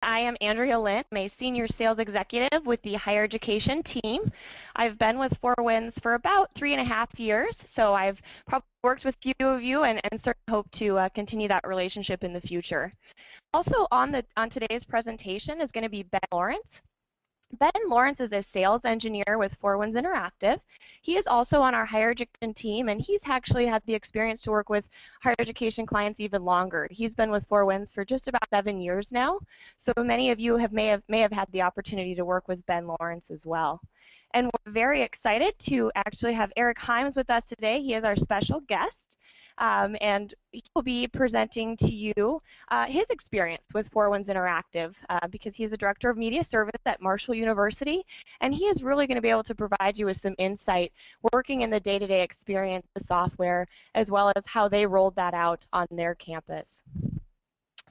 I am Andrea Lynn. I'm a senior sales executive with the higher education team. I've been with Four Winds for about 3.5 years, so I've probably worked with a few of you and certainly hope to continue that relationship in the future. Also on today's presentation is going to be Ben Lawrence. Ben Lawrence is a sales engineer with Four Winds Interactive. He is also on our higher education team, and he's actually had the experience to work with higher education clients even longer. He's been with Four Winds for just about 7 years now, so many of you may have had the opportunity to work with Ben Lawrence as well. And we're very excited to actually have Eric Himes with us today. He is our special guest. And he will be presenting to you his experience with Four Winds Interactive because he's the Director of Media Service at Marshall University, and he is really going to be able to provide you with some insight working in the day-to-day experience of the software, as well as how they rolled that out on their campus.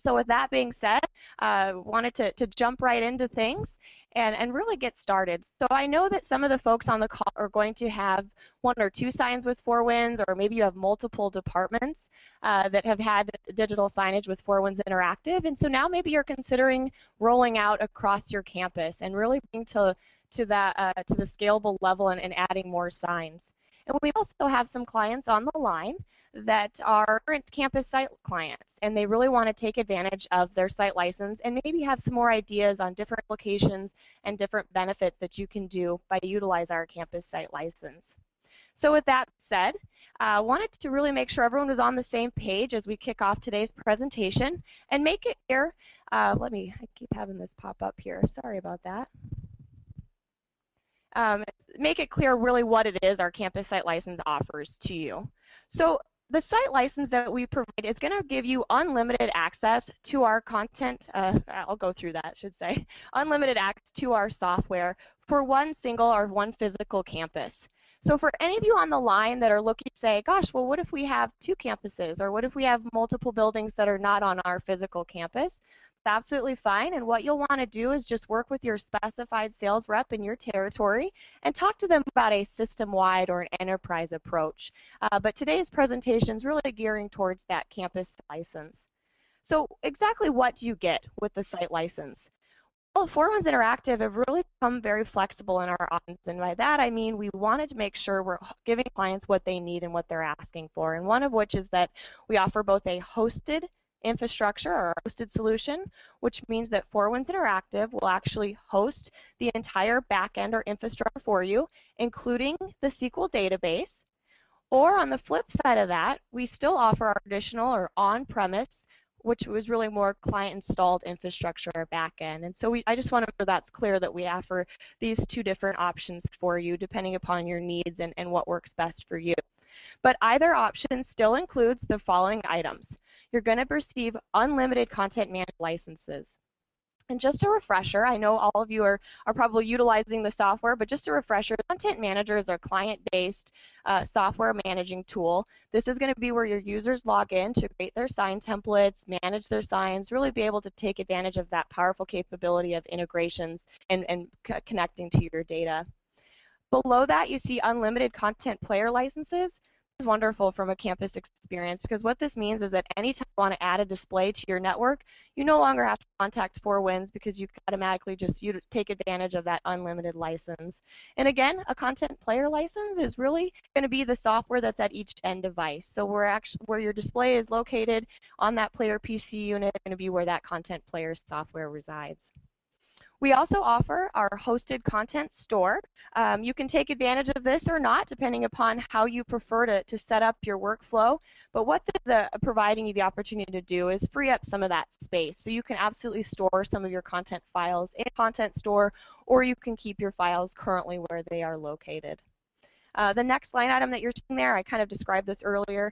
So with that being said, wanted to jump right into things and really get started. So I know that some of the folks on the call are going to have 1 or 2 signs with Four Winds, or maybe you have multiple departments that have had digital signage with Four Winds Interactive, and so now maybe you're considering rolling out across your campus and really being to the scalable level and adding more signs. And we also have some clients on the line that are current campus site clients, and they really want to take advantage of their site license and maybe have some more ideas on different applications and different benefits that you can do by utilizing our campus site license. So with that said, I wanted to really make sure everyone was on the same page as we kick off today's presentation and make it clear. I keep having this pop up here. Sorry about that. Make it clear really what it is our campus site license offers to you. So the site license that we provide is going to give you unlimited access to our content. I'll go through that, I should say. Unlimited access to our software for one single or one physical campus. So for any of you on the line that are looking to say, gosh, well, what if we have 2 campuses, or what if we have multiple buildings that are not on our physical campus? It's absolutely fine, and what you'll want to do is just work with your specified sales rep in your territory and talk to them about a system-wide or an enterprise approach. But today's presentation is really gearing towards that campus license. So exactly what do you get with the site license? Well, Four Winds Interactive have really become very flexible in our audience, and by that I mean we wanted to make sure we're giving clients what they need and what they're asking for, and one of which is that we offer both a hosted infrastructure or hosted solution, which means that Four Winds Interactive will actually host the entire backend or infrastructure for you, including the SQL database. Or on the flip side of that, we still offer our traditional or on-premise, which was really more client-installed infrastructure or backend. And so I just want to make sure that's clear that we offer these 2 different options for you depending upon your needs and what works best for you. But either option still includes the following items. You're going to receive unlimited content management licenses. And just a refresher, I know all of you are probably utilizing the software, but just a refresher, Content Manager is our client-based software managing tool. This is going to be where your users log in to create their sign templates, manage their signs, really be able to take advantage of that powerful capability of integrations and connecting to your data. Below that, you see unlimited content player licenses. Is wonderful from a campus experience, because what this means is that anytime you want to add a display to your network, you no longer have to contact Four Winds because you automatically just take advantage of that unlimited license. And again, a content player license is really going to be the software that's at each end device. So where your display is located on that player PC unit is going to be where that content player software resides. We also offer our hosted content store. You can take advantage of this or not, depending upon how you prefer to set up your workflow. But what this is providing you the opportunity to do is free up some of that space. So you can absolutely store some of your content files in a content store, or you can keep your files currently where they are located. The next line item that you're seeing there, I kind of described this earlier,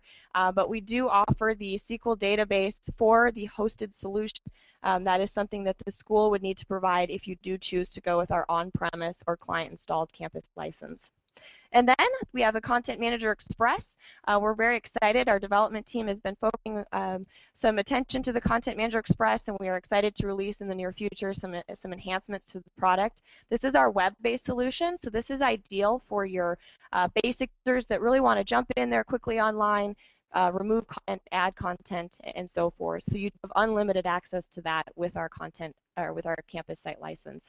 but we do offer the SQL database for the hosted solution. That is something that the school would need to provide if you do choose to go with our on-premise or client-installed campus license. And then we have a Content Manager Express. We're very excited. Our development team has been focusing some attention to the Content Manager Express, and we are excited to release in the near future some enhancements to the product. This is our web-based solution, so this is ideal for your basic users that really want to jump in there quickly online, remove and add content, and so forth. So you have unlimited access to that with our content or with our campus site license.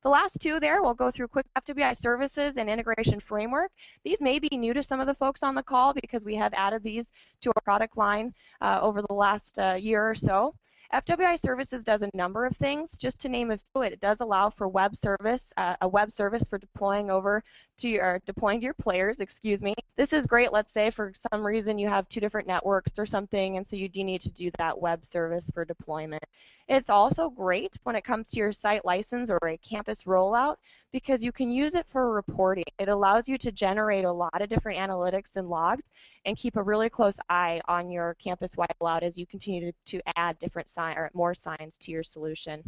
The last two there, we'll go through quick FWI services and integration framework. These may be new to some of the folks on the call because we have added these to our product line over the last year or so. FWI services does a number of things. Just to name a few, it does allow for web service, a web service for deploying over to your, deploying to your players, excuse me. This is great, let's say for some reason you have two different networks or something, and so you do need to do that web service for deployment. It's also great when it comes to your site license or a campus rollout because you can use it for reporting. It allows you to generate a lot of different analytics and logs and keep a really close eye on your campus-wide rollout as you continue to add different or more signs to your solution.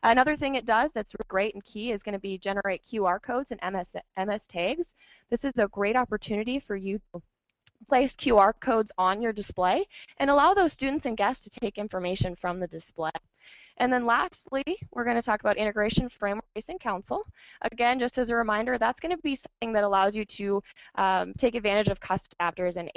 Another thing it does that's great and key is going to be generate QR codes and MS tags. This is a great opportunity for you to place QR codes on your display and allow those students and guests to take information from the display. And then lastly, we're going to talk about integration framework and council. Again, just as a reminder, that's going to be something that allows you to take advantage of custom adapters and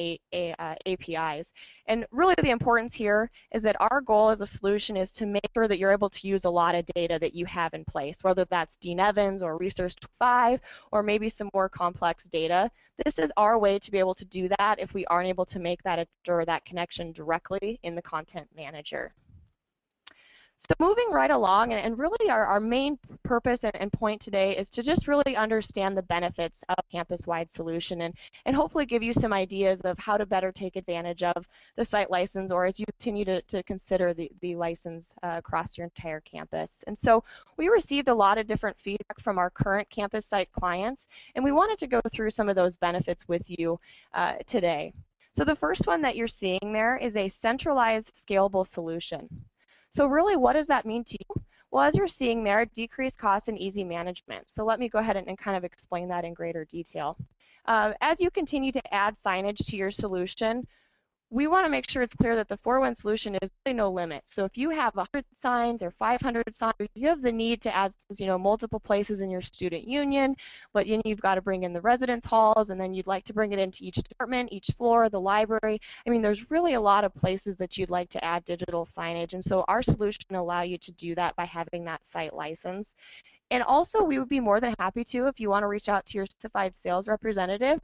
APIs. And really the importance here is that our goal as a solution is to make sure that you're able to use a lot of data that you have in place, whether that's Dean Evans or Research 5 or maybe some more complex data. This is our way to be able to do that if we aren't able to make that or that connection directly in the content manager. So moving right along, and really our main purpose and point today is to just really understand the benefits of a campus-wide solution and hopefully give you some ideas of how to better take advantage of the site license or as you continue to consider the license across your entire campus. And so we received a lot of different feedback from our current campus site clients, and we wanted to go through some of those benefits with you today. So the first one that you're seeing there is a centralized scalable solution. So really, what does that mean to you? Well, as you're seeing there, decreased cost and easy management. So let me go ahead and kind of explain that in greater detail. As you continue to add signage to your solution, we want to make sure it's clear that the 4-1 solution is really no limit. So if you have 100 signs or 500 signs, you have the need to add, multiple places in your student union, but you've got to bring in the residence halls, and then you'd like to bring it into each department, each floor, the library. I mean, there's really a lot of places that you'd like to add digital signage, and so our solution will allow you to do that by having that site license. And also, we would be more than happy to, if you want to reach out to your certified sales representative.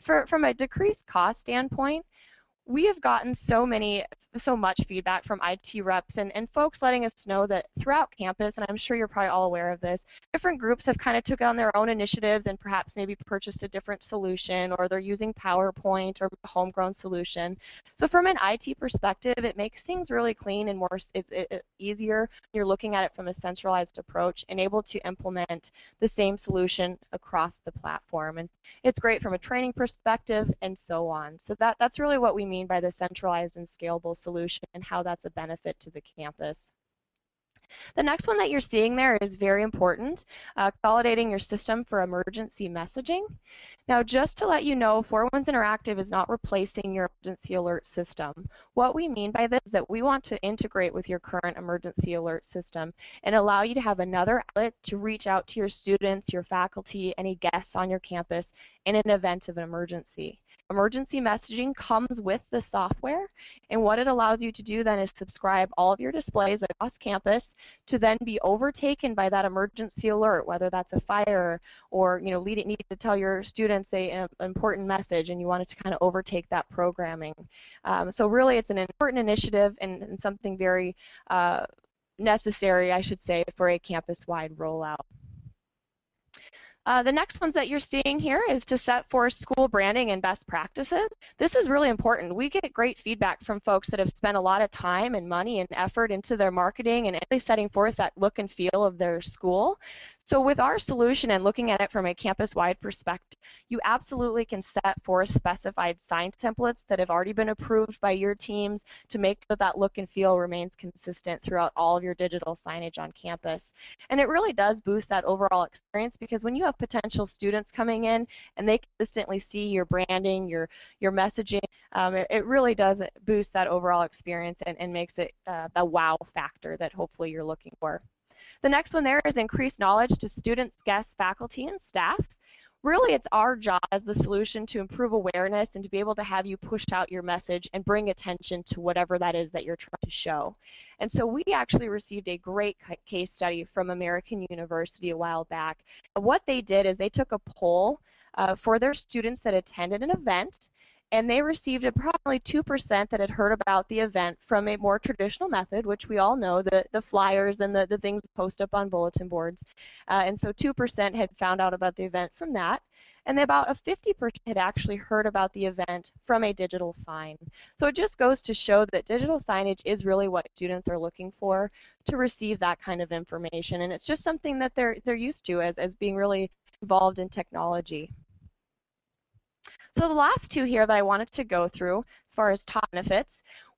From a decreased cost standpoint, we have gotten so much feedback from IT reps and folks letting us know that throughout campus, and I'm sure you're probably all aware of this, different groups have kind of took on their own initiatives and perhaps maybe purchased a different solution, or they're using PowerPoint or a homegrown solution. So from an IT perspective, it makes things really clean and more easier. You're looking at it from a centralized approach and able to implement the same solution across the platform. And it's great from a training perspective and so on. So that's really what we mean by the centralized and scalable solution and how that's a benefit to the campus. The next one that you're seeing there is very important, consolidating your system for emergency messaging. Now, just to let you know, 4-1's Interactive is not replacing your emergency alert system. What we mean by this is that we want to integrate with your current emergency alert system and allow you to have another outlet to reach out to your students, your faculty, any guests on your campus in an event of an emergency. Emergency messaging comes with the software, and what it allows you to do then is subscribe all of your displays across campus to then be overtaken by that emergency alert, whether that's a fire or need to tell your students an important message and you want it to kind of overtake that programming. So really it's an important initiative and something very necessary, I should say, for a campus-wide rollout. The next ones that you're seeing here is to set forth school branding and best practices. This is really important. We get great feedback from folks that have spent a lot of time and money and effort into their marketing and really setting forth that look and feel of their school. So with our solution and looking at it from a campus-wide perspective, you absolutely can set forth specified sign templates that have already been approved by your teams to make sure that look and feel remains consistent throughout all of your digital signage on campus. And it really does boost that overall experience because when you have potential students coming in and they consistently see your branding, your messaging, it really does boost that overall experience and makes it the wow factor that hopefully you're looking for. The next one there is increased knowledge to students, guests, faculty, and staff. really it's our job as the solution to improve awareness and to be able to have you push out your message and bring attention to whatever that is that you're trying to show. And so we actually received a great case study from American University a while back. What they did is they took a poll for their students that attended an event, and they received approximately 2% that had heard about the event from a more traditional method, which we all know, the flyers and the things post up on bulletin boards. And so 2% had found out about the event from that. And about a 50% had actually heard about the event from a digital sign. So it just goes to show that digital signage is really what students are looking for to receive that kind of information. And it's just something that they're used to as being really involved in technology. So the last two here that I wanted to go through as far as top benefits,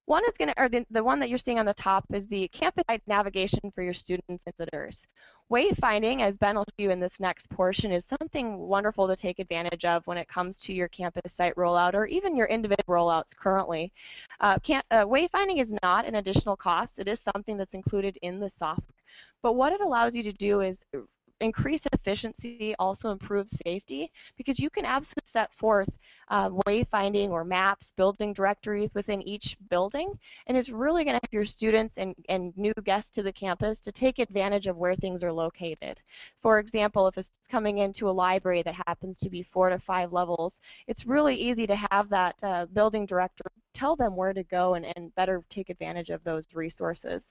one is going to, or the one that you're seeing on the top is the campus-wide navigation for your students and visitors. Wayfinding, as Ben will show you in this next portion, is something wonderful to take advantage of when it comes to your campus site rollout or even your individual rollouts currently. Wayfinding is not an additional cost. It is something that's included in the software. But what it allows you to do is increase efficiency, also improve safety, because you can absolutely set forth wayfinding or maps, building directories within each building, and it's really going to help your students and new guests to the campus to take advantage of where things are located. For example, if it's coming into a library that happens to be 4 to 5 levels, it's really easy to have that building director tell them where to go and better take advantage of those resources.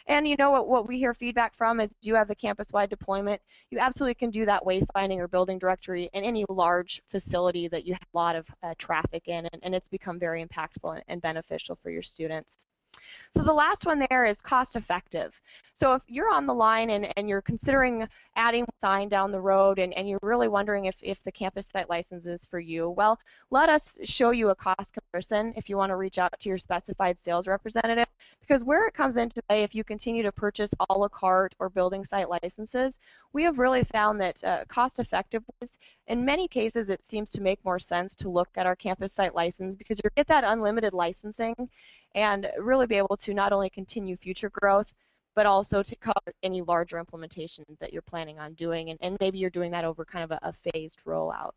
And you know what we hear feedback from is you have the campus-wide deployment, you absolutely can do that wayfinding or building directory in any large facility that you have a lot of traffic in, and it's become very impactful and beneficial for your students. So the last one there is cost effective. So if you're on the line and you're considering adding a sign down the road and you're really wondering if the campus site license is for you, well, let us show you a cost comparison if you want to reach out to your specified sales representative, because where it comes into play, if you continue to purchase a la carte or building site licenses, we have really found that cost effectiveness, in many cases it seems to make more sense to look at our campus site license because you get that unlimited licensing and really be able to not only continue future growth, but also to cover any larger implementations that you're planning on doing, and maybe you're doing that over kind of a phased rollout.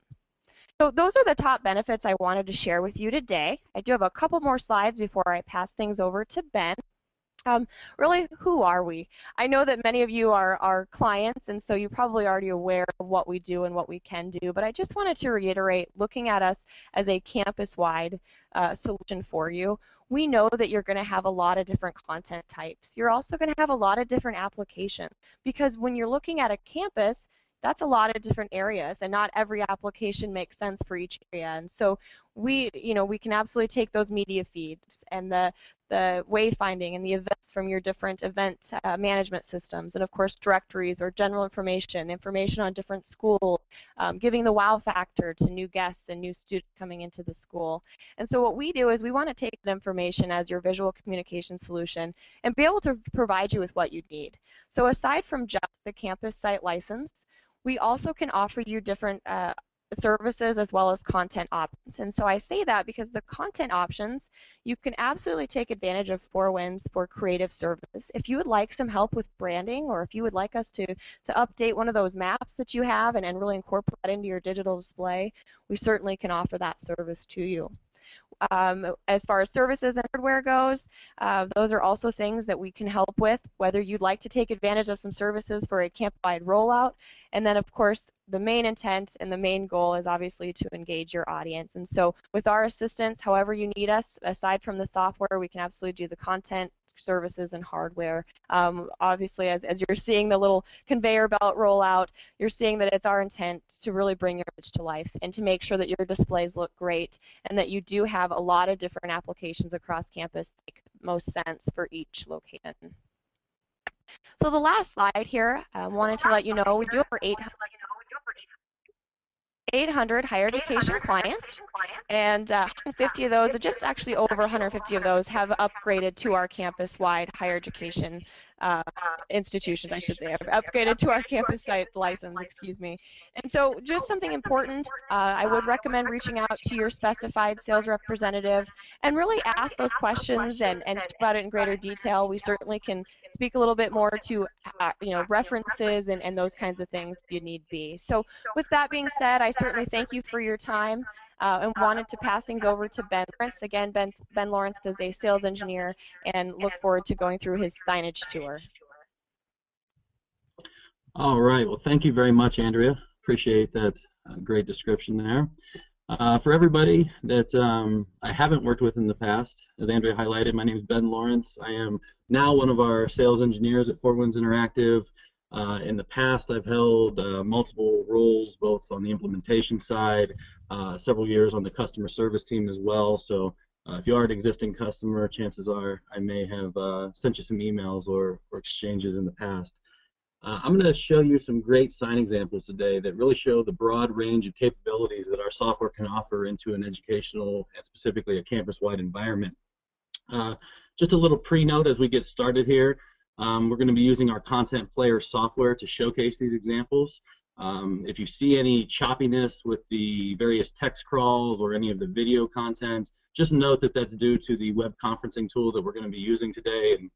So those are the top benefits I wanted to share with you today. I do have a couple more slides before I pass things over to Ben. Really, who are we? I know that many of you are clients, and so you're probably already aware of what we do and what we can do, but I just wanted to reiterate, looking at us as a campus-wide solution for you, we know that you're going to have a lot of different content types. You're also going to have a lot of different applications, because when you're looking at a campus, that's a lot of different areas, and not every application makes sense for each area. And so we can absolutely take those media feeds and the wayfinding and the events from your different event management systems, and of course directories or general information on different schools, giving the wow factor to new guests and new students coming into the school. And so what we do is we want to take that information as your visual communication solution and be able to provide you with what you need. So aside from just the campus site license, we also can offer you different services as well as content options. And so I say that because the content options, you can absolutely take advantage of 4Winds for creative services. If you would like some help with branding, or if you would like us to update one of those maps that you have and really incorporate that into your digital display, we certainly can offer that service to you. As far as services and hardware goes, those are also things that we can help with, whether you'd like to take advantage of some services for a campus-wide rollout. And then, of course, the main intent and the main goal is obviously to engage your audience. And so with our assistance, however you need us, aside from the software, we can absolutely do the content, services, and hardware. Obviously, as you're seeing the little conveyor belt roll out, you're seeing that it's our intent to really bring your image to life and to make sure that your displays look great and that you do have a lot of different applications across campus that make most sense for each location. So the last slide here, I wanted to let you know we do over 800 higher education clients, and 150 of those, just actually over 150 of those, have upgraded to our campus-wide higher education institutions, I should say, have upgraded to our campus site license, excuse me. And so just something important, I would recommend reaching out to your specified sales representative and really ask those questions and talk about it in greater detail. We certainly can speak a little bit more to references and those kinds of things if you need be. So with that being said, I certainly thank you for your time and wanted to pass things over to Ben Lawrence. Again, Ben Lawrence is a sales engineer, and look forward to going through his signage tour. All right. Well, thank you very much, Andrea. Appreciate that great description there. For everybody that I haven't worked with in the past, as Andrea highlighted, my name is Ben Lawrence. I am now one of our sales engineers at Four Winds Interactive. In the past, I've held multiple roles, both on the implementation side, several years on the customer service team as well. So if you are an existing customer, chances are I may have sent you some emails or exchanges in the past. I'm going to show you some great sign examples today that really show the broad range of capabilities that our software can offer into an educational and specifically a campus-wide environment. Just a little pre-note as we get started here. We're going to be using our content player software to showcase these examples. If you see any choppiness with the various text crawls or any of the video content, just note that that's due to the web conferencing tool that we're going to be using today, and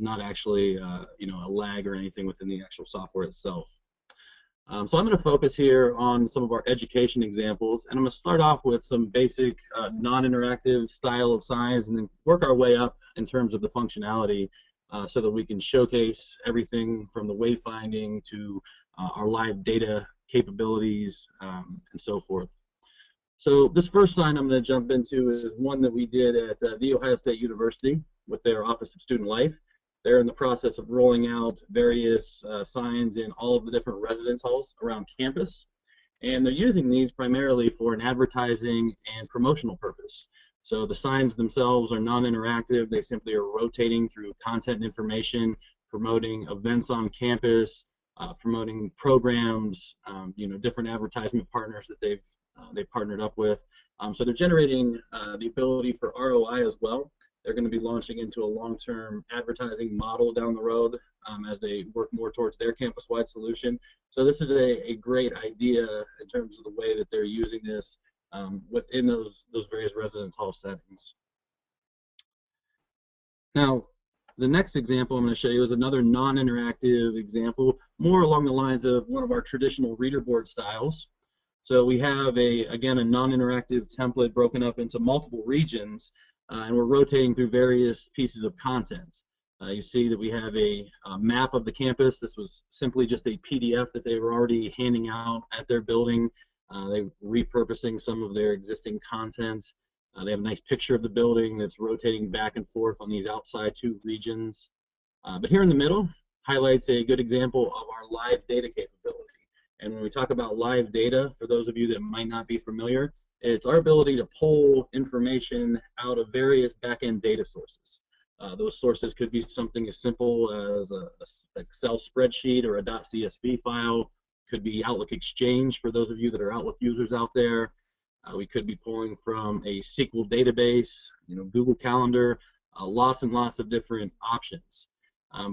not actually a lag or anything within the actual software itself. So I'm going to focus here on some of our education examples, and I'm going to start off with some basic non-interactive style of signs and then work our way up in terms of the functionality so that we can showcase everything from the wayfinding to our live data capabilities and so forth. So this first sign I'm going to jump into is one that we did at The Ohio State University with their Office of Student Life. They're in the process of rolling out various signs in all of the different residence halls around campus, and they're using these primarily for an advertising and promotional purpose. So the signs themselves are non-interactive. They simply are rotating through content and information, promoting events on campus, promoting programs, different advertisement partners that they've partnered up with. So they're generating the ability for ROI as well. They're going to be launching into a long-term advertising model down the road as they work more towards their campus-wide solution. So this is a great idea in terms of the way that they're using this within those various residence hall settings. Now, the next example I'm going to show you is another non-interactive example, more along the lines of one of our traditional reader board styles. So we have, again, a non-interactive template broken up into multiple regions, and we're rotating through various pieces of content. You see that we have a map of the campus. This was simply just a PDF that they were already handing out at their building. They're repurposing some of their existing content. They have a nice picture of the building that's rotating back and forth on these outside two regions. But here in the middle highlights a good example of our live data capability. And when we talk about live data, for those of you that might not be familiar, it's our ability to pull information out of various back-end data sources. Those sources could be something as simple as an Excel spreadsheet or a .csv file. Could be Outlook Exchange for those of you that are Outlook users out there. We could be pulling from a SQL database, Google Calendar, lots and lots of different options.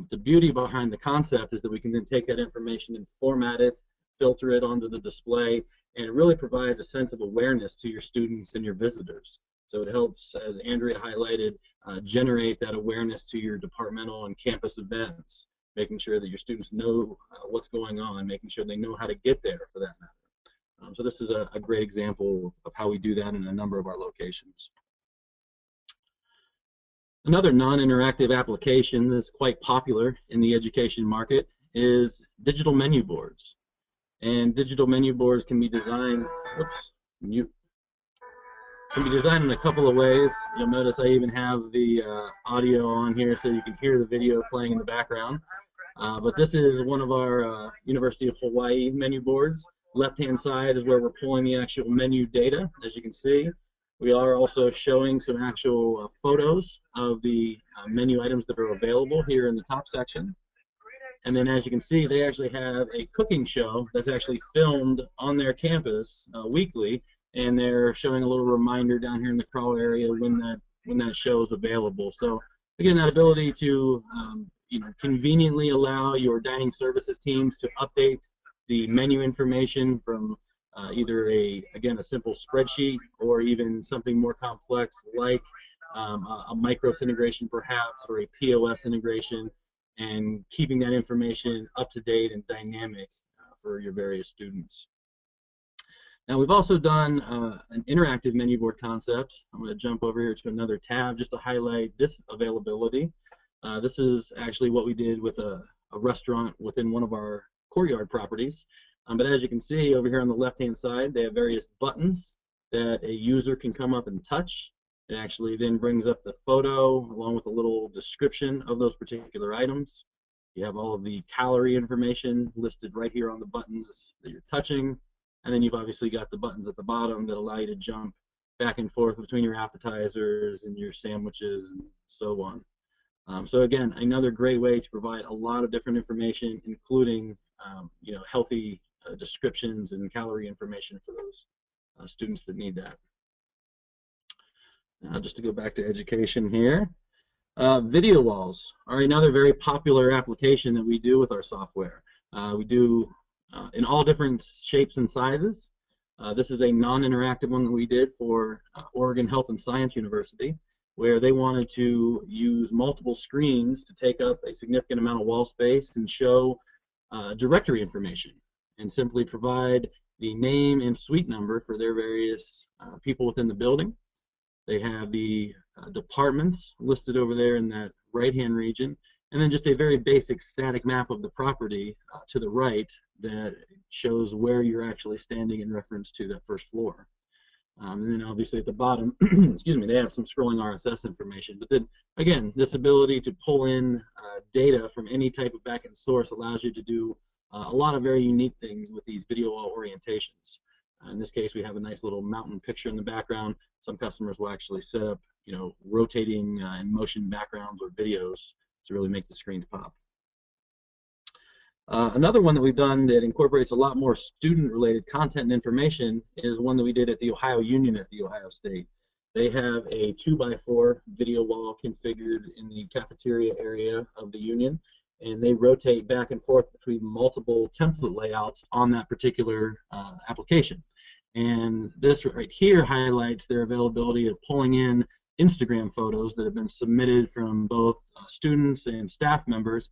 The beauty behind the concept is that we can then take that information and format it, filter it onto the display, and it really provides a sense of awareness to your students and your visitors. So it helps, as Andrea highlighted, generate that awareness to your departmental and campus events, making sure that your students know what's going on, making sure they know how to get there for that matter. So this is a great example of how we do that in a number of our locations. Another non-interactive application that's quite popular in the education market is digital menu boards. And digital menu boards can be designed, can be designed in a couple of ways. You'll notice I even have the audio on here so you can hear the video playing in the background. But this is one of our University of Hawaii menu boards. Left-hand side is where we're pulling the actual menu data, as you can see. We are also showing some actual photos of the menu items that are available here in the top section. And then, as you can see, they actually have a cooking show that's actually filmed on their campus weekly, and they're showing a little reminder down here in the crawl area when that show is available. So again, that ability to conveniently allow your dining services teams to update the menu information from either a simple spreadsheet or even something more complex like a micros integration perhaps, or a POS integration, and keeping that information up to date and dynamic for your various students. Now we've also done an interactive menu board concept. I'm going to jump over here to another tab just to highlight this availability. This is actually what we did with a restaurant within one of our courtyard properties. But as you can see over here on the left-hand side, they have various buttons that a user can come up and touch. It actually then brings up the photo along with a little description of those particular items. You have all of the calorie information listed right here on the buttons that you're touching. And then you've obviously got the buttons at the bottom that allow you to jump back and forth between your appetizers and your sandwiches and so on. So again, another great way to provide a lot of different information, including healthy descriptions and calorie information for those students that need that. Now, just to go back to education here, video walls are another very popular application that we do with our software. We do in all different shapes and sizes. This is a non-interactive one that we did for Oregon Health and Science University, where they wanted to use multiple screens to take up a significant amount of wall space and show directory information, and simply provide the name and suite number for their various people within the building. They have the departments listed over there in that right-hand region, and then just a very basic static map of the property to the right that shows where you're actually standing in reference to that first floor. And then obviously at the bottom, excuse me, they have some scrolling RSS information. But then again, this ability to pull in data from any type of backend source allows you to do a lot of very unique things with these video wall orientations. In this case, we have a nice little mountain picture in the background. Some customers will actually set up, rotating and motion backgrounds or videos to really make the screens pop. Another one that we've done that incorporates a lot more student-related content and information is one that we did at the Ohio Union at The Ohio State. They have a 2x4 video wall configured in the cafeteria area of the Union, and they rotate back and forth between multiple template layouts on that particular application. And this right here highlights their availability of pulling in Instagram photos that have been submitted from both students and staff members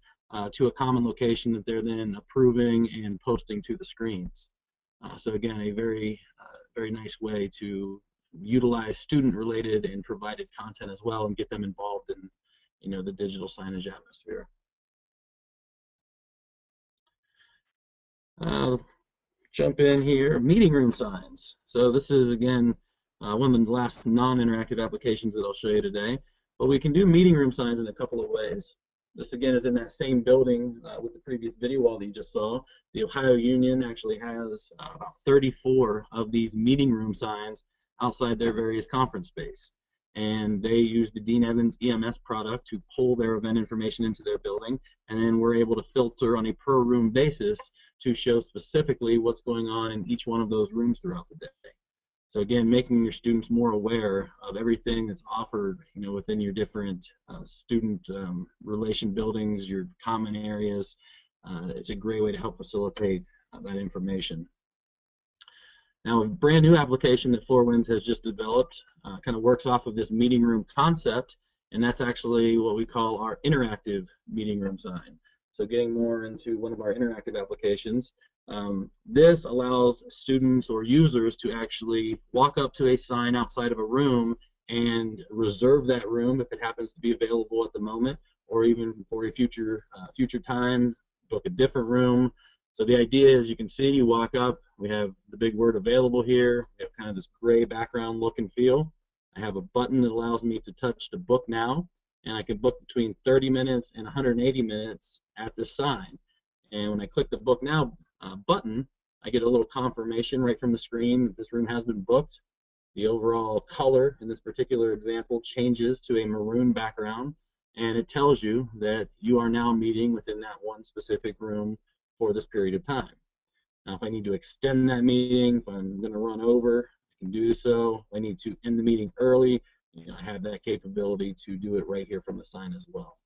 to a common location that they're then approving and posting to the screens. So again, a very nice way to utilize student-related and provided content as well, and get them involved in the digital signage atmosphere. Jump in here, meeting room signs. So this is again one of the last non-interactive applications that I'll show you today. But we can do meeting room signs in a couple of ways. This again is in that same building with the previous video wall that you just saw. The Ohio Union actually has about 34 of these meeting room signs outside their various conference space. And they use the Dean Evans EMS product to pull their event information into their building, and then we're able to filter on a per room basis to show specifically what's going on in each one of those rooms throughout the day. So again, making your students more aware of everything that's offered, within your different student relation buildings, your common areas. It's a great way to help facilitate that information. Now, a brand new application that Four Winds has just developed kind of works off of this meeting room concept, and that's actually what we call our interactive meeting room sign. So getting more into one of our interactive applications, this allows students or users to actually walk up to a sign outside of a room and reserve that room if it happens to be available at the moment, or even for a future time, book a different room. So the idea is, you can see, you walk up, we have the big word available here, we have kind of this gray background look and feel. I have a button that allows me to touch the book now, and I can book between 30 minutes and 180 minutes at this sign. And when I click the book now button, I get a little confirmation right from the screen that this room has been booked. The overall color in this particular example changes to a maroon background, and it tells you that you are now meeting within that one specific room for this period of time. Now, if I need to extend that meeting, if I'm going to run over, I can do so. If I need to end the meeting early, I have that capability to do it right here from the sign as well.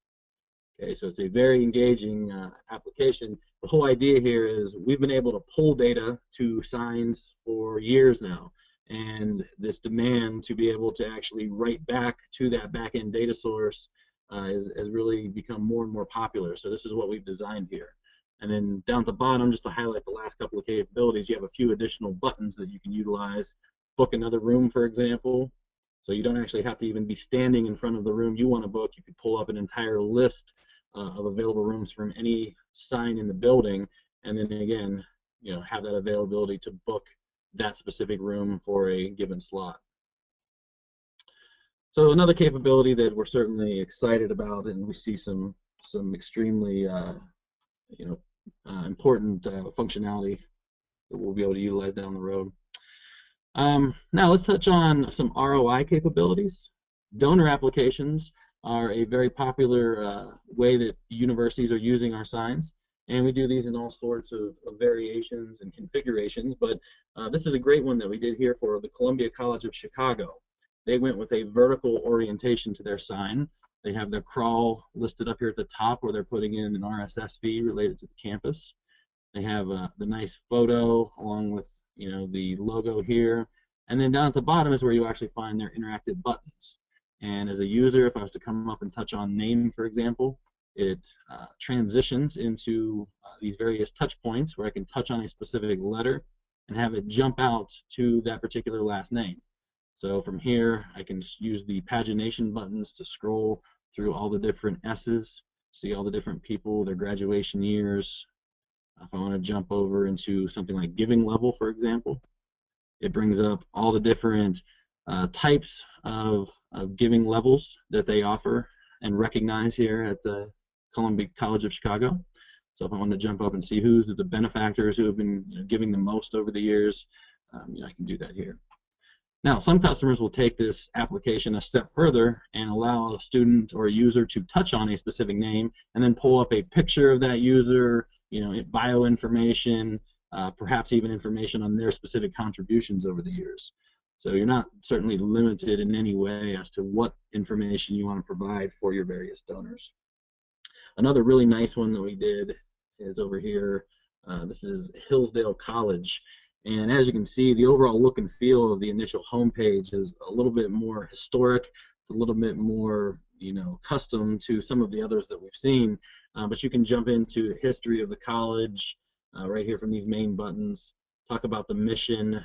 Okay, so it's a very engaging application. The whole idea here is we've been able to pull data to signs for years now, and this demand to be able to actually write back to that back-end data source has really become more and more popular. So this is what we've designed here. And then down at the bottom, just to highlight the last couple of capabilities, you have a few additional buttons that you can utilize. Book another room, for example. So you don't actually have to even be standing in front of the room you want to book. You could pull up an entire list of available rooms from any sign in the building, and then again, have that availability to book that specific room for a given slot. So another capability that we're certainly excited about, and we see some extremely important functionality that we'll be able to utilize down the road. Now let's touch on some ROI capabilities. Donor applications are a very popular way that universities are using our signs, and we do these in all sorts of variations and configurations, but this is a great one that we did here for the Columbia College of Chicago. They went with a vertical orientation to their sign. They have their crawl listed up here at the top where they're putting in an RSS feed related to the campus. They have the nice photo along with the logo here, and then down at the bottom is where you actually find their interactive buttons. And as a user, if I was to come up and touch on name, for example, it transitions into these various touch points where I can touch on a specific letter and have it jump out to that particular last name. So from here, I can use the pagination buttons to scroll through all the different S's, see all the different people, their graduation years. If I want to jump over into something like giving level, for example, it brings up all the different types of giving levels that they offer and recognize here at the Columbia College of Chicago. So if I want to jump up and see who's the benefactors who have been giving the most over the years, I can do that here. Now, some customers will take this application a step further and allow a student or a user to touch on a specific name and then pull up a picture of that user, bio information, perhaps even information on their specific contributions over the years. So you're not certainly limited in any way as to what information you want to provide for your various donors. Another really nice one that we did is over here. This is Hillsdale College. And as you can see, the overall look and feel of the initial homepage is a little bit more historic. It's a little bit more, custom to some of the others that we've seen. But you can jump into the history of the college right here from these main buttons. Talk about the mission.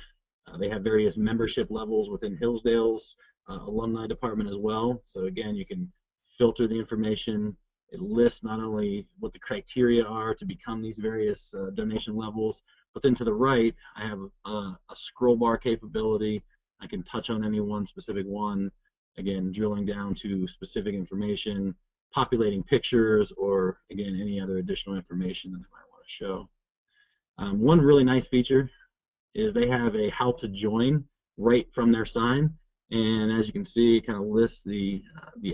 They have various membership levels within Hillsdale's alumni department as well. So again, you can filter the information. It lists not only what the criteria are to become these various donation levels, but then to the right, I have a scroll bar capability. I can touch on any one specific one, again, drilling down to specific information, populating pictures, or, again, any other additional information that I might want to show. One really nice feature is they have a how to join right from their sign. And as you can see, it kind of lists the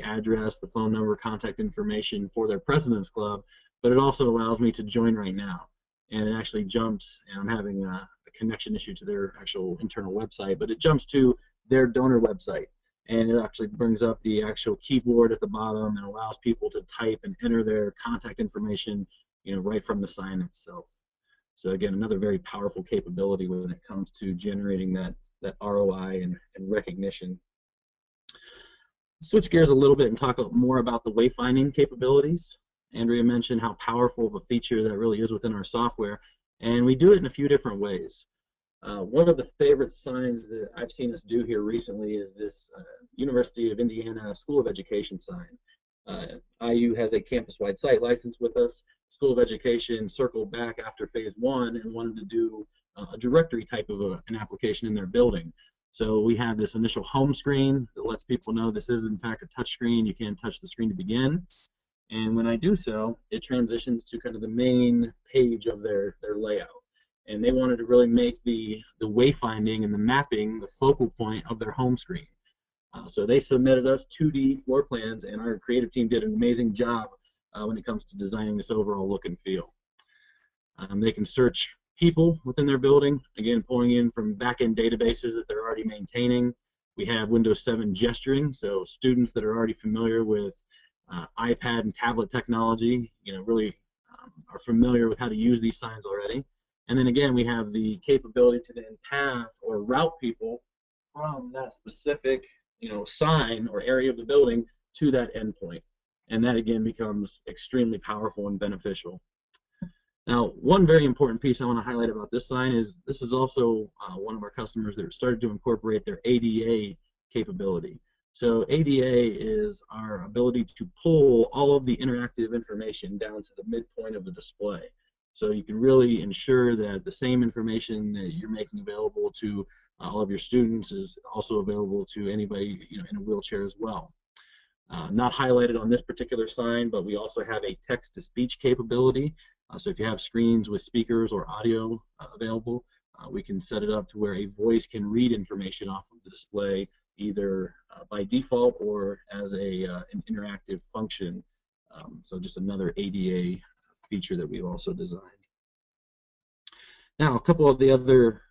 address, the phone number, contact information for their President's Club, but it also allows me to join right now. And it actually jumps, and I'm having a connection issue to their actual internal website, but it jumps to their donor website. And it actually brings up the actual keyboard at the bottom and allows people to type and enter their contact information, right from the sign itself. So again, another very powerful capability when it comes to generating that ROI and recognition. Switch gears a little bit and talk more about the wayfinding capabilities. Andrea mentioned how powerful of a feature that really is within our software, and we do it in a few different ways. One of the favorite signs that I've seen us do here recently is this University of Indiana School of Education sign. IU has a campus-wide site license with us. School of Education circled back after phase 1 and wanted to do a directory type of an application in their building. So we have this initial home screen that lets people know this is in fact a touch screen. You can touch the screen to begin. And when I do so, it transitions to kind of the main page of their layout. And they wanted to really make the wayfinding and the mapping the focal point of their home screen. So they submitted us 2D floor plans, and our creative team did an amazing job when it comes to designing this overall look and feel. They can search people within their building, again, pulling in from back-end databases that they're already maintaining. We have Windows 7 gesturing, so students that are already familiar with iPad and tablet technology, really are familiar with how to use these signs already. And then again, we have the capability to then path or route people from that specific, sign or area of the building to that endpoint. And that again becomes extremely powerful and beneficial. Now, one very important piece I want to highlight about this sign is this is also one of our customers that started to incorporate their ADA capability. So ADA is our ability to pull all of the interactive information down to the midpoint of the display. So you can really ensure that the same information that you're making available to all of your students is also available to anybody in a wheelchair as well. Not highlighted on this particular sign, but we also have a text-to-speech capability. So if you have screens with speakers or audio available, we can set it up to where a voice can read information off of the display either by default or as an interactive function. So just another ADA feature that we've also designed. Now, a couple of the other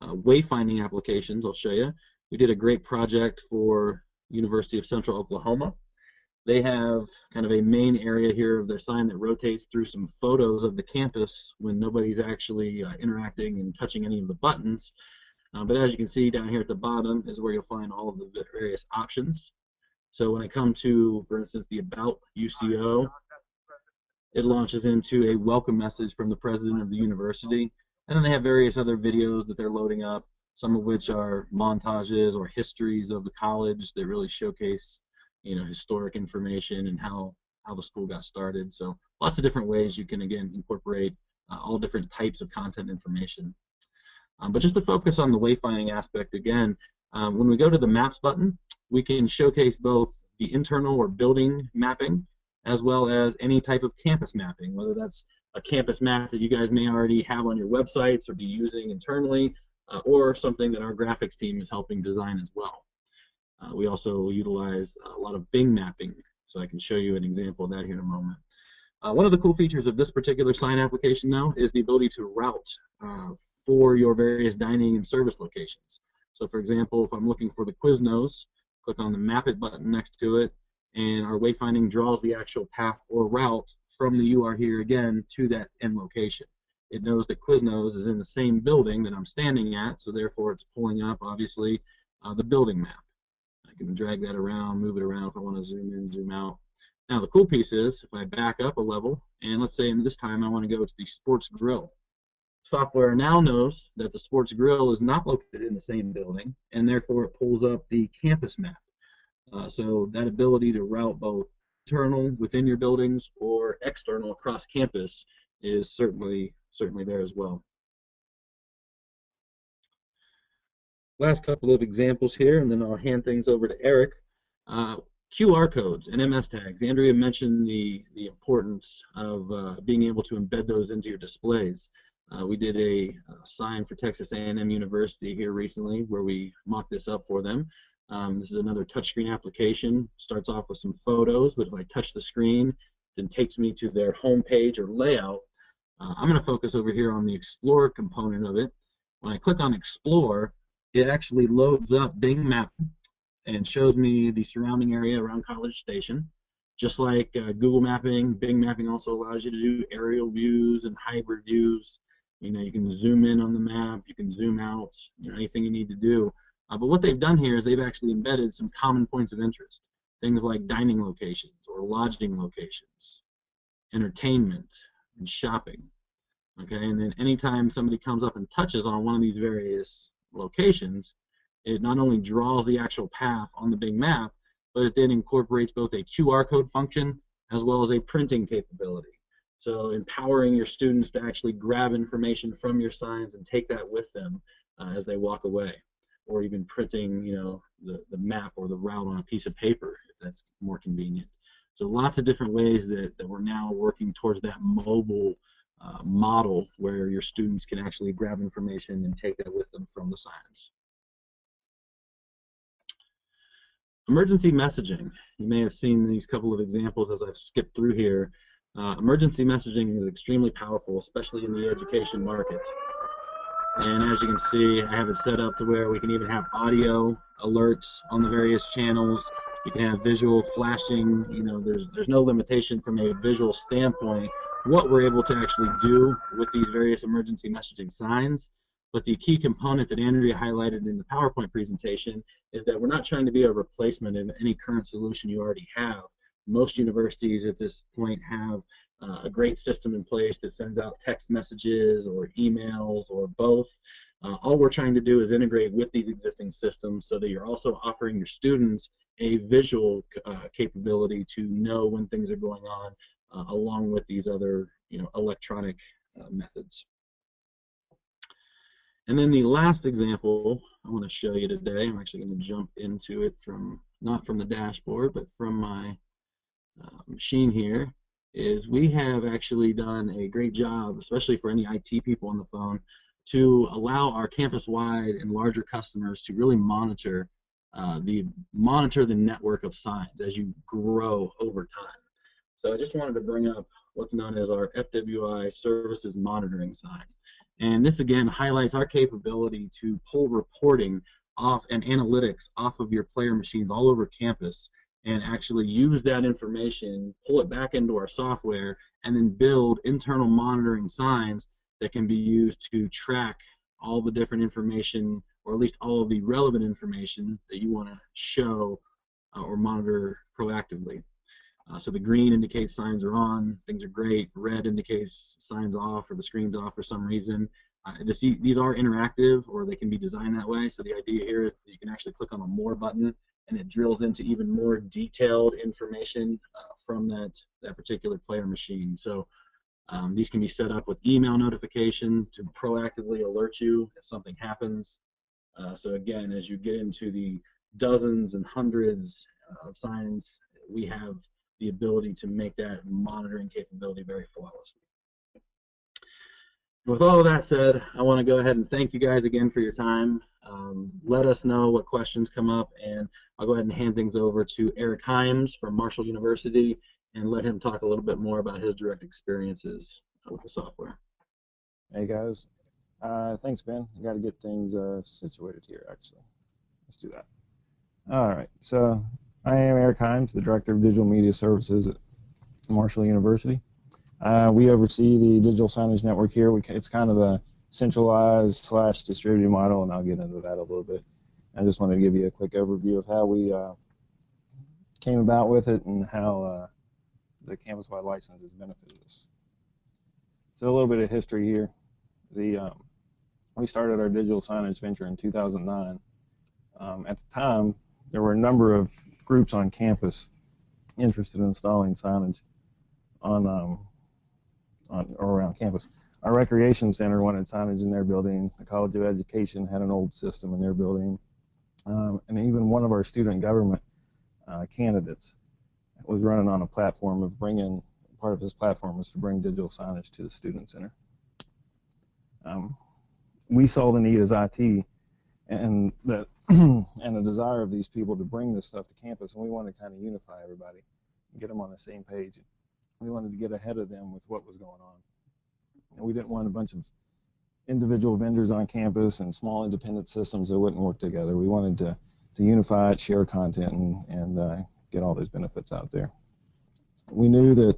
wayfinding applications I'll show you. We did a great project for University of Central Oklahoma. They have kind of a main area here of their sign that rotates through some photos of the campus when nobody's actually interacting and touching any of the buttons. But as you can see down here at the bottom is where you'll find all of the various options. So when I come to, for instance, the About UCO, it launches into a welcome message from the president of the university. And then they have various other videos that they're loading up, some of which are montages or histories of the college that really showcase historic information and how the school got started. So lots of different ways you can, again, incorporate all different types of content information. But just to focus on the wayfinding aspect again, when we go to the Maps button, we can showcase both the internal or building mapping as well as any type of campus mapping, whether that's a campus map that you guys may already have on your websites or be using internally, or something that our graphics team is helping design as well. We also utilize a lot of Bing mapping, so I can show you an example of that here in a moment. One of the cool features of this particular sign application now is the ability to route for your various dining and service locations. So for example, if I'm looking for the Quiznos, click on the Map It button next to it, and our wayfinding draws the actual path or route from the You Are Here Again to that end location. It knows that Quiznos is in the same building that I'm standing at, so therefore it's pulling up, obviously, the building map. I can drag that around, move it around if I want to zoom in, zoom out. Now the cool piece is, if I back up a level, and let's say this time I want to go to the Sports Grill. Software now knows that the Sports Grill is not located in the same building, and therefore it pulls up the campus map. So that ability to route both internal within your buildings or external across campus is certainly there as well. Last couple of examples here, and then I'll hand things over to Eric. QR codes and MS tags. Andrea mentioned the importance of being able to embed those into your displays. We did a sign for Texas A&M University here recently where we mocked this up for them. This is another touchscreen application. Starts off with some photos, but if I touch the screen, then takes me to their home page or layout. I'm going to focus over here on the Explore component of it. When I click on Explore, it actually loads up Bing Mapping and shows me the surrounding area around College Station. Just like Google Mapping, Bing Mapping also allows you to do aerial views and hybrid views. You can zoom in on the map, you can zoom out, anything you need to do. But what they've done here is they've actually embedded some common points of interest, things like dining locations or lodging locations, entertainment, and shopping. Okay, and then anytime somebody comes up and touches on one of these various locations, it not only draws the actual path on the Bing map, but it then incorporates both a QR code function as well as a printing capability. So empowering your students to actually grab information from your signs and take that with them as they walk away, or even printing, the map or the route on a piece of paper if that's more convenient. So lots of different ways that we're now working towards that mobile model where your students can actually grab information and take that with them from the signs. Emergency messaging. You may have seen these couple of examples as I've skipped through here. Emergency messaging is extremely powerful, especially in the education market. And as you can see, I have it set up to where we can even have audio alerts on the various channels. You can have visual flashing. You know, there's no limitation from a visual standpoint what we're able to actually do with these various emergency messaging signs. But the key component that Andrea highlighted in the PowerPoint presentation is that we're not trying to be a replacement of any current solution you already have. Most universities at this point have a great system in place that sends out text messages or emails or both. All we're trying to do is integrate with these existing systems so that you're also offering your students a visual capability to know when things are going on along with these other electronic methods. And then the last example I want to show you today, I'm actually going to jump into it not from the dashboard, but from my machine here, is we have actually done a great job, especially for any IT people on the phone, to allow our campus-wide and larger customers to really monitor the network of signs as you grow over time. So I just wanted to bring up what's known as our FWI Services Monitoring Sign. And this again highlights our capability to pull reporting off and analytics off of your player machines all over campus and actually use that information, pull it back into our software, and then build internal monitoring signs that can be used to track all the different information, or at least all of the relevant information that you want to show or monitor proactively. So the green indicates signs are on, things are great. Red indicates signs off or the screen's off for some reason. These are interactive, or they can be designed that way. So the idea here is that you can actually click on a More button, and it drills into even more detailed information from that particular player machine. So these can be set up with email notification to proactively alert you if something happens. So again, as you get into the dozens and hundreds of signs, we have the ability to make that monitoring capability very flawless. With all of that said, I want to go ahead and thank you guys again for your time. Let us know what questions come up, and I'll go ahead and hand things over to Eric Himes from Marshall University and let him talk a little bit more about his direct experiences with the software. Hey guys, thanks Ben. I got to get things situated here actually. Let's do that. All right, so I am Eric Himes, the Director of Digital Media Services at Marshall University. We oversee the digital signage network here. It's kind of a centralized / distributed model, and I'll get into that a little bit. I just wanted to give you a quick overview of how we came about with it and how the campus-wide license has benefited us. So a little bit of history here. We started our digital signage venture in 2009. At the time, there were a number of groups on campus interested in installing signage on or around campus. Our recreation center wanted signage in their building. The College of Education had an old system in their building. And even one of our student government candidates was running on a platform of part of his platform was to bring digital signage to the student center. We saw the need as IT and the and the desire of these people to bring this stuff to campus, and we wanted to kind of unify everybody and get them on the same page. We wanted to get ahead of them with what was going on. And we didn't want a bunch of individual vendors on campus and small independent systems that wouldn't work together. We wanted to unify it, share content, and get all those benefits out there. We knew that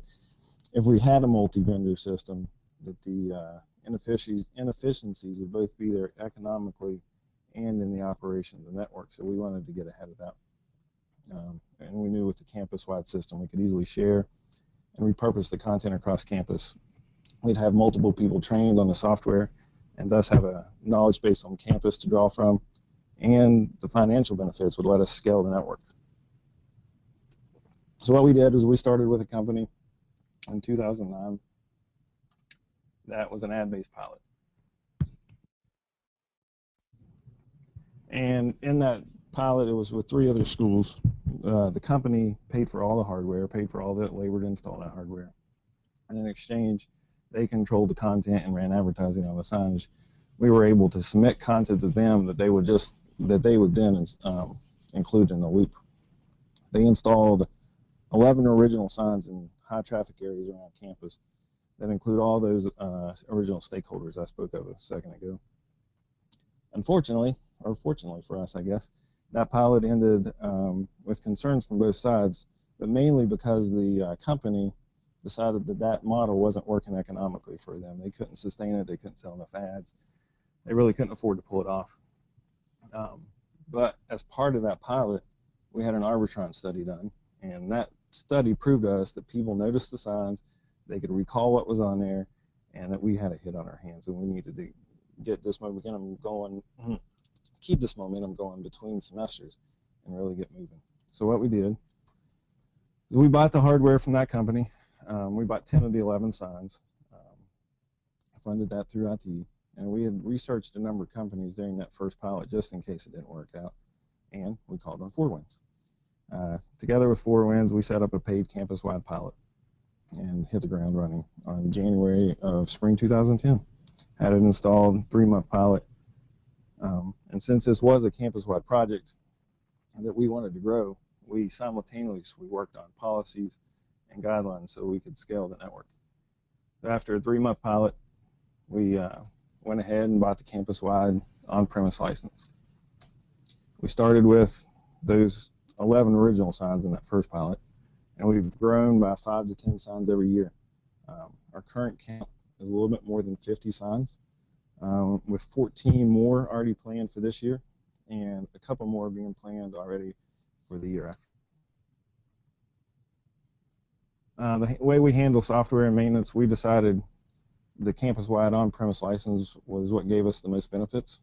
if we had a multi-vendor system, that the inefficiencies would both be there economically and in the operation of the network, so we wanted to get ahead of that. And we knew with the campus-wide system we could easily share and repurpose the content across campus. We'd have multiple people trained on the software and thus have a knowledge base on campus to draw from, and the financial benefits would let us scale the network. So what we did is we started with a company in 2009 that was an ad-based pilot. And in that pilot, it was with 3 other schools. The company paid for all the hardware, paid for all the labor to install that hardware. And in exchange, they controlled the content and ran advertising on the signage. We were able to submit content to them that they would then include in the loop. They installed 11 original signs in high traffic areas around campus that include all those original stakeholders I spoke of a second ago. Unfortunately, or fortunately for us, I guess, That pilot ended with concerns from both sides, but mainly because the company decided that that model wasn't working economically for them. They couldn't sustain it. They couldn't sell enough ads. They really couldn't afford to pull it off. But as part of that pilot, we had an Arbitron study done, and that study proved to us that people noticed the signs, they could recall what was on there, and that we had a hit on our hands, and we needed to get this momentum going, keep this momentum going between semesters, and really get moving. So what we did, we bought the hardware from that company. We bought 10 of the 11 signs, funded that through IT, and we had researched a number of companies during that first pilot just in case it didn't work out, and we called on 4 Winds. Together with 4 Winds, we set up a paid campus-wide pilot and hit the ground running on January of spring 2010. Had it installed, 3-month pilot. And since this was a campus-wide project that we wanted to grow, we simultaneously worked on policies and guidelines so we could scale the network. After a 3-month pilot, we went ahead and bought the campus-wide on-premise license. We started with those 11 original signs in that first pilot, and we've grown by 5 to 10 signs every year. Our current count is a little bit more than 50 signs, with 14 more already planned for this year, and a couple more being planned already for the year after. The way we handle software and maintenance, we decided the campus-wide on-premise license was what gave us the most benefits,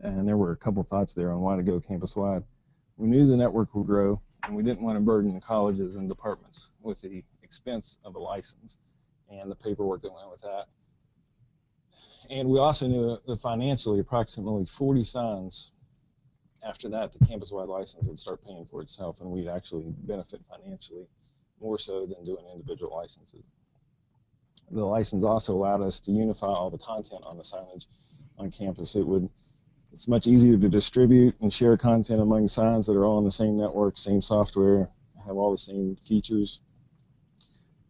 and there were a couple thoughts there on why to go campus-wide. We knew the network would grow, and we didn't want to burden the colleges and departments with the expense of a license and the paperwork that went with that. And we also knew that financially, approximately 40 signs after that, the campus-wide license would start paying for itself, and we'd actually benefit financially more so than doing individual licenses. The license also allowed us to unify all the content on the signage on campus. It's much easier to distribute and share content among signs that are all on the same network, same software, have all the same features,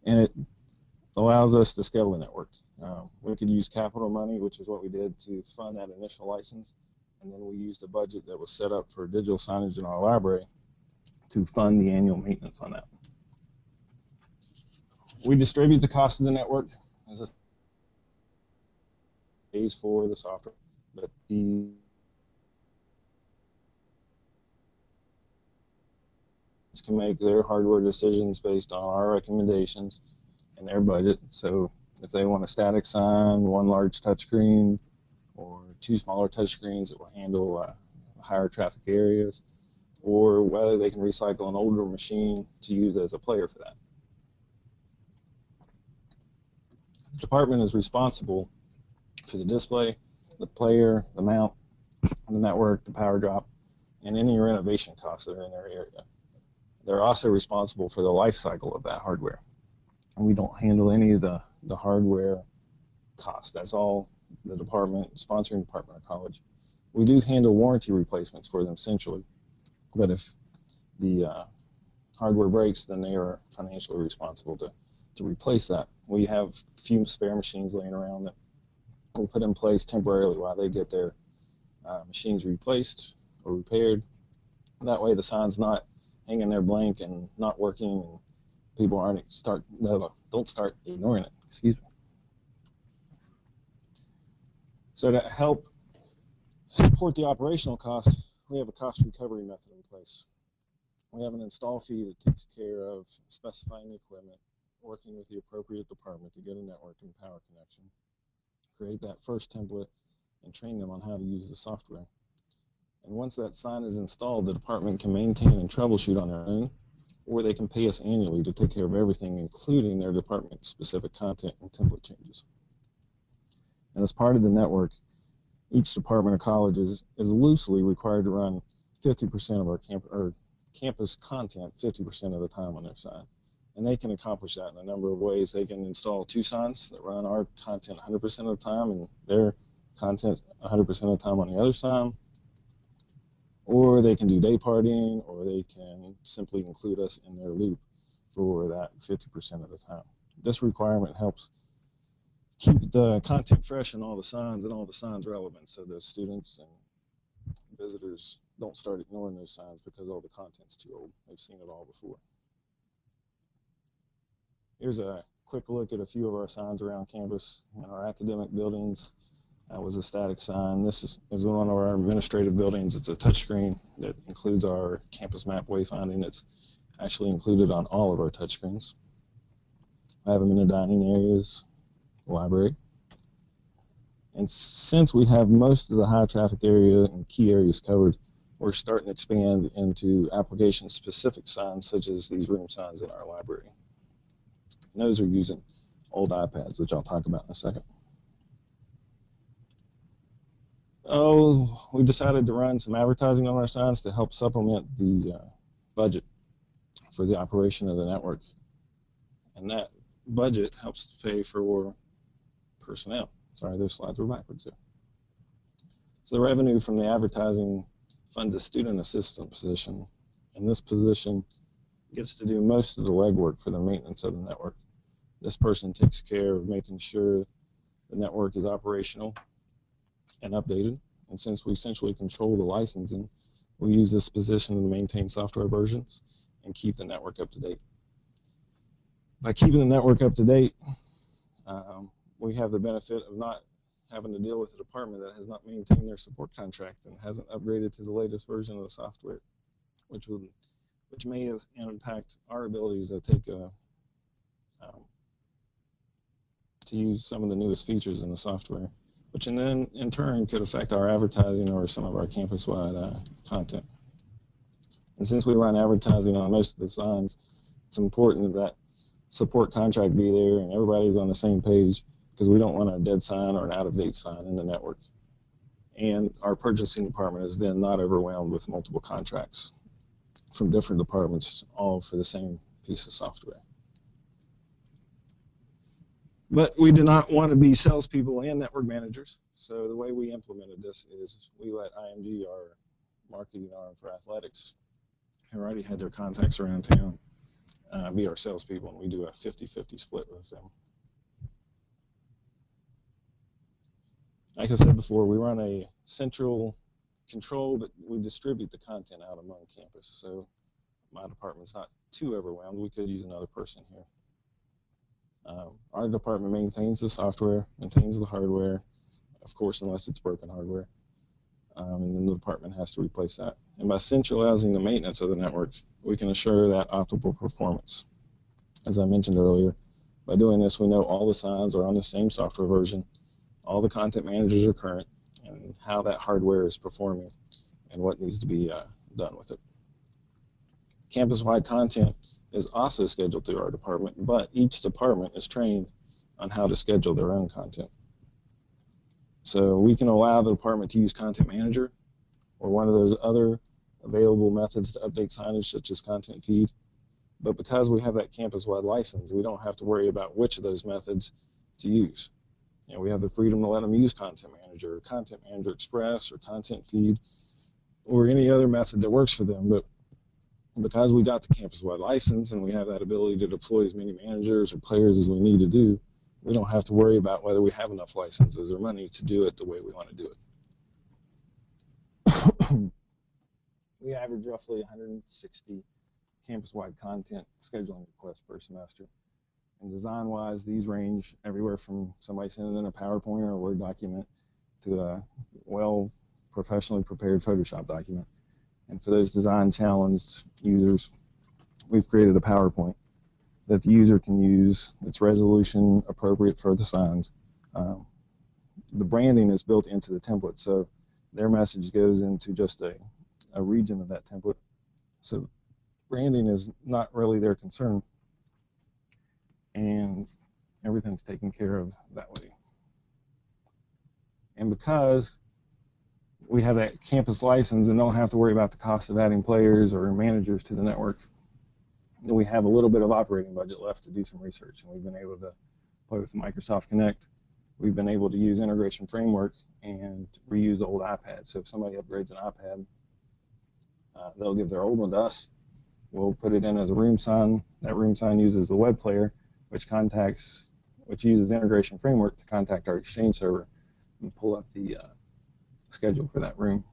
and it allows us to scale the network. We could use capital money, which is what we did to fund that initial license, and then we used a budget that was set up for digital signage in our library to fund the annual maintenance on that. We distribute the cost of the network as a pays for the software, but the can make their hardware decisions based on our recommendations and their budget. So if they want a static sign, 1 large touchscreen, or 2 smaller touchscreens that will handle higher traffic areas, or whether they can recycle an older machine to use as a player for that. The department is responsible for the display, the player, the mount, the network, the power drop, and any renovation costs that are in their area. They're also responsible for the life cycle of that hardware. And we don't handle any of the hardware costs. That's all the department, sponsoring department or college. We do handle warranty replacements for them centrally, but if the hardware breaks, then they are financially responsible to replace that. We have a few spare machines laying around that we'll put in place temporarily while they get their machines replaced or repaired. That way the sign's not hanging there blank and not working, and people don't start ignoring it. Excuse me. So to help support the operational cost, we have a cost recovery method in place. We have an install fee that takes care of specifying the equipment, working with the appropriate department to get a network and power connection, create that first template, and train them on how to use the software. And once that sign is installed, the department can maintain and troubleshoot on their own, or they can pay us annually to take care of everything, including their department-specific content and template changes. And as part of the network, each department or college is loosely required to run 50% of our campus content 50% of the time on their sign. And they can accomplish that in a number of ways. They can install 2 signs that run our content 100% of the time and their content 100% of the time on the other sign. Or they can do day partying, or they can simply include us in their loop for that 50% of the time. This requirement helps keep the content fresh in all the signs and all the signs relevant, so the students and visitors don't start ignoring those signs because all the content's too old. They've seen it all before. Here's a quick look at a few of our signs around campus. In our academic buildings, that was a static sign. This is one of our administrative buildings. It's a touchscreen that includes our campus map wayfinding. It's actually included on all of our touchscreens. I have them in the dining areas, the library. And since we have most of the high traffic area and key areas covered, we're starting to expand into application-specific signs such as these room signs in our library. And those are using old iPads, which I'll talk about in a second. Oh, we decided to run some advertising on our signs to help supplement the budget for the operation of the network. And that budget helps pay for personnel. Sorry, those slides were backwards there. So the revenue from the advertising funds a student assistant position, and this position gets to do most of the legwork for the maintenance of the network. This person takes care of making sure the network is operational and updated, and since we essentially control the licensing, we use this position to maintain software versions and keep the network up to date. By keeping the network up to date, we have the benefit of not having to deal with a department that has not maintained their support contract and hasn't upgraded to the latest version of the software, which may have impact our ability to take to use some of the newest features in the software, which then in turn could affect our advertising or some of our campus-wide content. And since we run advertising on most of the signs, it's important that support contract be there and everybody's on the same page, because we don't want a dead sign or an out-of-date sign in the network. And our purchasing department is then not overwhelmed with multiple contracts from different departments, all for the same piece of software. But we do not want to be salespeople and network managers, so the way we implemented this is we let IMG, our marketing arm for athletics, who already had their contacts around town, be our salespeople, and we do a 50-50 split with them. Like I said before, we run a central control, but we distribute the content out among campus. So my department's not too overwhelmed. We could use another person here. Our department maintains the software, maintains the hardware, of course, unless it's broken hardware. And then the department has to replace that. And by centralizing the maintenance of the network, we can assure that optimal performance. As I mentioned earlier, by doing this, we know all the signs are on the same software version, all the content managers are current, and how that hardware is performing and what needs to be done with it. Campus-wide content is also scheduled through our department, but each department is trained on how to schedule their own content. So we can allow the department to use Content Manager or one of those other available methods to update signage such as Content Feed, but because we have that campus-wide license, we don't have to worry about which of those methods to use. You know, we have the freedom to let them use Content Manager, or Content Manager Express, or Content Feed, or any other method that works for them. But because we got the campus-wide license and we have that ability to deploy as many managers or players as we need to do, we don't have to worry about whether we have enough licenses or money to do it the way we want to do it. We average roughly 160 campus-wide content scheduling requests per semester. And design-wise, these range everywhere from somebody sending in a PowerPoint or a Word document to a professionally prepared Photoshop document. And for those design-challenged users, we've created a PowerPoint that the user can use. It's resolution appropriate for the signs. The branding is built into the template, so their message goes into just a region of that template. So branding is not really their concern, and everything's taken care of that way. And because we have that campus license and don't have to worry about the cost of adding players or managers to the network, we have a little bit of operating budget left to do some research, and we've been able to play with Microsoft Connect. We've been able to use integration framework and reuse old iPads. So if somebody upgrades an iPad, they'll give their old one to us. We'll put it in as a room sign. That room sign uses the web player, which uses integration framework to contact our Exchange server and pull up the schedule for that room.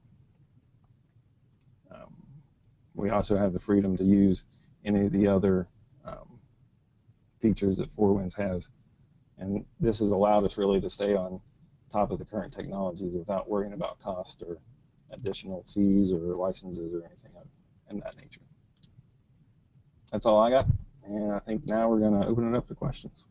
we also have the freedom to use any of the other features that 4Winds has. And this has allowed us really to stay on top of the current technologies without worrying about cost or additional fees or licenses or anything in that nature. That's all I got, and I think now we're going to open it up to questions.